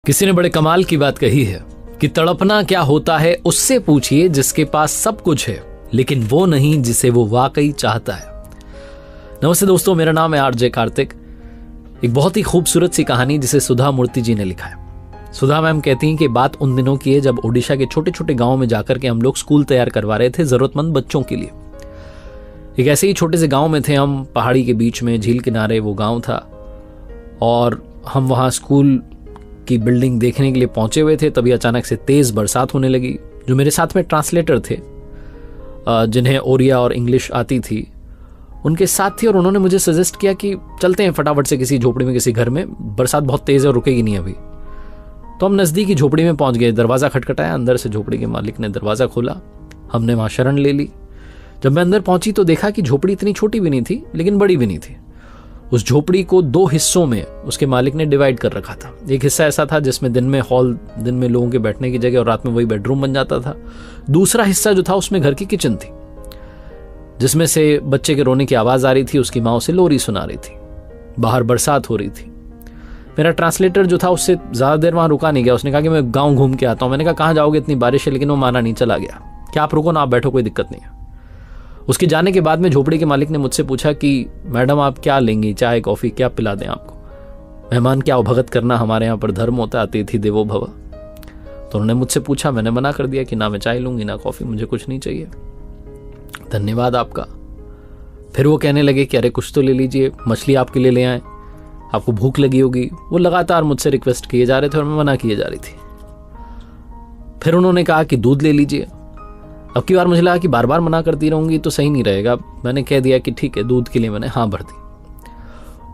किसी ने बड़े कमाल की बात कही है कि तड़पना क्या होता है उससे पूछिए जिसके पास सब कुछ है लेकिन वो नहीं जिसे वो वाकई चाहता है। नमस्ते दोस्तों, मेरा नाम है आरजे कार्तिक। एक बहुत ही खूबसूरत सी कहानी जिसे सुधा मूर्ति जी ने लिखा है। सुधा मैम कहती हैं कि बात उन दिनों की है जब ओडिशा के छोटे छोटे गांव में जाकर के हम लोग स्कूल तैयार करवा रहे थे जरूरतमंद बच्चों के लिए। एक ऐसे ही छोटे से गांव में थे हम, पहाड़ी के बीच में झील किनारे वो गांव था और हम वहां स्कूल की बिल्डिंग देखने के लिए पहुंचे हुए थे। तभी अचानक से तेज बरसात होने लगी। जो मेरे साथ में ट्रांसलेटर थे जिन्हें ओरिया और इंग्लिश आती थी, उनके साथ थी और उन्होंने मुझे सजेस्ट किया कि चलते हैं फटाफट से किसी झोपड़ी में, किसी घर में, बरसात बहुत तेज है और रुकेगी नहीं अभी। तो हम नजदीकी झोपड़ी में पहुंच गए। दरवाजा खटखटाया, अंदर से झोपड़ी के मालिक ने दरवाजा खोला। हमने वहां शरण ले ली। जब मैं अंदर पहुंची तो देखा कि झोपड़ी इतनी छोटी भी नहीं थी लेकिन बड़ी भी नहीं थी। उस झोपड़ी को दो हिस्सों में उसके मालिक ने डिवाइड कर रखा था। एक हिस्सा ऐसा था जिसमें दिन में हॉल, दिन में लोगों के बैठने की जगह और रात में वही बेडरूम बन जाता था। दूसरा हिस्सा जो था उसमें घर की किचन थी जिसमें से बच्चे के रोने की आवाज आ रही थी। उसकी माँ उसे लोरी सुना रही थी। बाहर बरसात हो रही थी। मेरा ट्रांसलेटर जो था उससे ज्यादा देर वहां रुका नहीं गया। उसने कहा कि मैं गाँव घूम के आता हूँ। मैंने कहा कहाँ जाओगे, इतनी बारिश है, लेकिन वो माना नहीं, चला गया। क्या आप रुको ना, आप बैठो, कोई दिक्कत नहीं है। उसके जाने के बाद में झोपड़ी के मालिक ने मुझसे पूछा कि मैडम आप क्या लेंगी, चाय कॉफी क्या पिला दें आपको? मेहमान क्या अवभगत करना हमारे यहाँ पर धर्म होता है, अतिथि देवो भव। तो उन्होंने मुझसे पूछा, मैंने मना कर दिया कि ना मैं चाय लूंगी ना कॉफी, मुझे कुछ नहीं चाहिए, धन्यवाद आपका। फिर वो कहने लगे कि अरे कुछ तो ले लीजिए, मछली आपके लिए ले आए, आपको भूख लगी होगी। वो लगातार मुझसे रिक्वेस्ट किए जा रहे थे और मैं मना किए जा रही थी। फिर उन्होंने कहा कि दूध ले लीजिए। अब की बार मुझे लगा कि बार बार मना करती रहूंगी तो सही नहीं रहेगा। मैंने कह दिया कि ठीक है, दूध के लिए मैंने हाँ भर दी।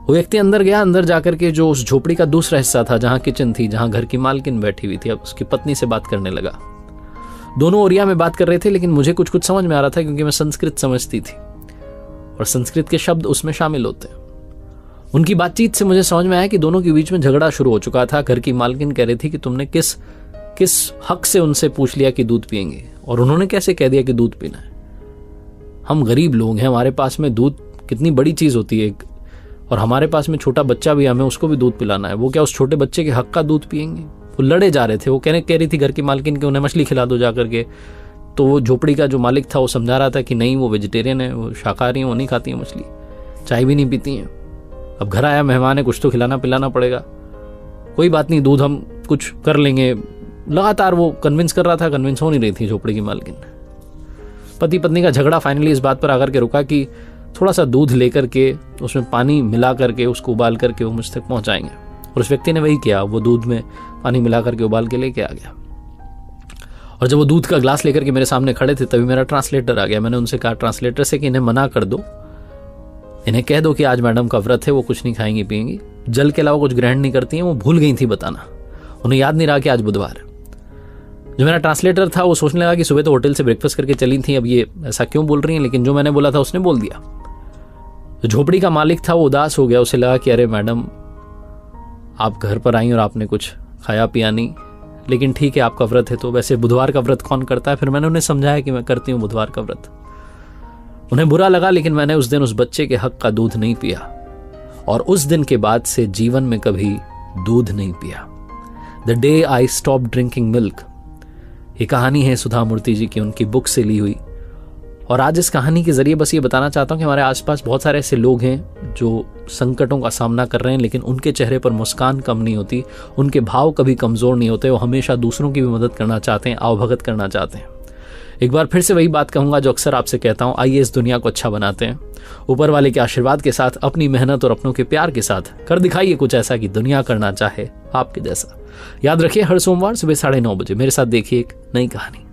वो व्यक्ति अंदर गया। अंदर जाकर के जो उस झोपड़ी का दूसरा हिस्सा था, जहां किचन थी, जहां घर की मालकिन बैठी हुई थी, अब उसकी पत्नी से बात करने लगा। दोनों ओरिया में बात कर रहे थे लेकिन मुझे कुछ कुछ समझ में आ रहा था क्योंकि मैं संस्कृत समझती थी और संस्कृत के शब्द उसमें शामिल होते हैं। उनकी बातचीत से मुझे समझ में आया कि दोनों के बीच में झगड़ा शुरू हो चुका था। घर की मालकिन कह रही थी कि तुमने किस हक से उनसे पूछ लिया कि दूध पिएंगे, और उन्होंने कैसे कह दिया कि दूध पीना है? हम गरीब लोग हैं, हमारे पास में दूध कितनी बड़ी चीज होती है, और हमारे पास में छोटा बच्चा भी, हमें उसको भी दूध पिलाना है। वो क्या उस छोटे बच्चे के हक का दूध पिएंगे? वो लड़े जा रहे थे। वो कह रही थी घर की मालकिन कि उन्हें मछली खिला दो जाकर के। तो वो झोपड़ी का जो मालिक था वो समझा रहा था कि नहीं, वो वेजिटेरियन है, वो शाकाहारी है, वो नहीं खाती है मछली, चाय भी नहीं पीती है। अब घर आया मेहमान है, कुछ तो खिलाना पिलाना पड़ेगा। कोई बात नहीं, दूध हम कुछ कर लेंगे। लगातार वो कन्विंस कर रहा था, कन्विंस हो नहीं रही थी झोपड़ी की मालकिन। पति पत्नी का झगड़ा फाइनली इस बात पर आकर के रुका कि थोड़ा सा दूध लेकर के उसमें पानी मिला करके उसको उबाल करके वो मुझ तक पहुंचाएंगे। और उस व्यक्ति ने वही किया। वो दूध में पानी मिला करके उबाल के लेके आ गया। और जब वो दूध का ग्लास लेकर के मेरे सामने खड़े थे तभी मेरा ट्रांसलेटर आ गया। मैंने उनसे कहा ट्रांसलेटर से कि इन्हें मना कर दो, इन्हें कह दो कि आज मैडम का व्रत है, वो कुछ नहीं खाएंगी पिएंगी, जल के अलावा कुछ ग्रहण नहीं करती हैं। वो भूल गई थी बताना, उन्हें याद नहीं रहा कि आज बुधवार है। जो मेरा ट्रांसलेटर था वो सोचने लगा कि सुबह तो होटल से ब्रेकफास्ट करके चली थी, अब ये ऐसा क्यों बोल रही हैं, लेकिन जो मैंने बोला था उसने बोल दिया। तो झोपड़ी का मालिक था वो उदास हो गया। उसे लगा कि अरे मैडम आप घर पर आई और आपने कुछ खाया पिया नहीं, लेकिन ठीक है आपका व्रत है। तो वैसे बुधवार का व्रत कौन करता है? फिर मैंने उन्हें समझाया कि मैं करती हूँ बुधवार का व्रत। उन्हें बुरा लगा, लेकिन मैंने उस दिन उस बच्चे के हक का दूध नहीं पिया और उस दिन के बाद से जीवन में कभी दूध नहीं पिया। The day I stop drinking milk. ये कहानी है सुधा मूर्ति जी की, उनकी बुक से ली हुई। और आज इस कहानी के जरिए बस ये बताना चाहता हूं कि हमारे आसपास बहुत सारे ऐसे लोग हैं जो संकटों का सामना कर रहे हैं, लेकिन उनके चेहरे पर मुस्कान कम नहीं होती, उनके भाव कभी कमजोर नहीं होते। वो हमेशा दूसरों की भी मदद करना चाहते हैं, अवभगत करना चाहते हैं। एक बार फिर से वही बात कहूंगा जो अक्सर आपसे कहता हूं, आइए इस दुनिया को अच्छा बनाते हैं। ऊपर वाले के आशीर्वाद के साथ, अपनी मेहनत और अपनों के प्यार के साथ कर दिखाइए कुछ ऐसा कि दुनिया करना चाहे आपके जैसा। याद रखिए, हर सोमवार सुबह 9:30 बजे मेरे साथ देखिए एक नई कहानी।